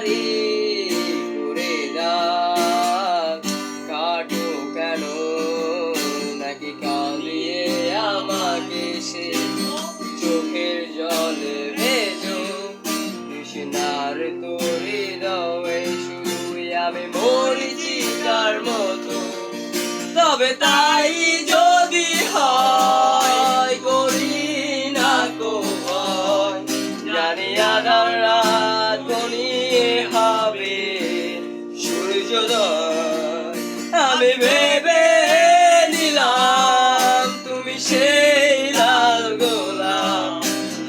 পারি করে দাও কাটো কেন নাকি কাঁদিয়ে আমাকে সে চোখের জলে ভেজো তৃষ্ণার তোরে দাওয়ে শুধুই আমি মরিচিকার মতো তবে তাই যদি হয় করি না কো ভয় জানি আধার রাত ঘনিয়ে হবে সূর্যোদয় আমি ভেবে নিলাম তুমি সেই লাল গোলাপ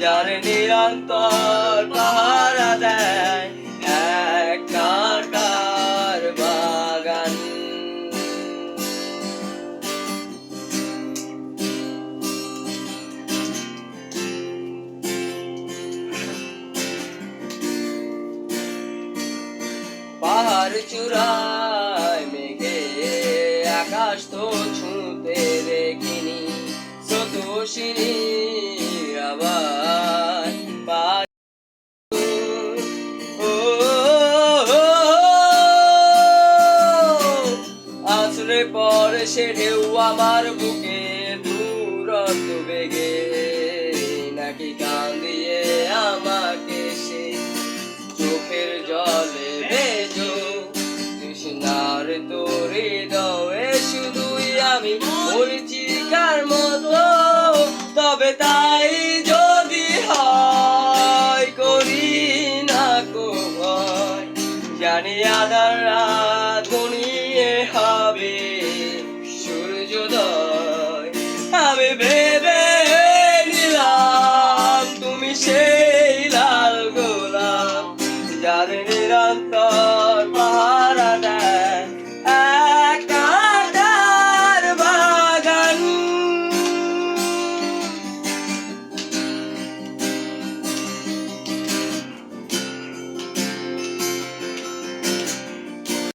যার নিরন্তর পাহারা দেয় এক কাঁটার বাগান পাহাড় চূড়ায় মেঘে আকাশ তো ছুঁতে দেখিনি স্রোতস্বিনী আবার আছড়ে পড়ে সে ঢেউ আমার বুকে দূরত্ব বেগে নাকি কাঁদিয়ে আমাকে সে চোখের জলে ভেজো তৃষ্ণার তোরে দাওয়ে শুধুই আমি মরিচিকার মতো তবে তাই যদি হয় করি না কো ভয় জানি আধার রাত ঘনিয়ে হবে সূর্যোদয় আমি ভেবে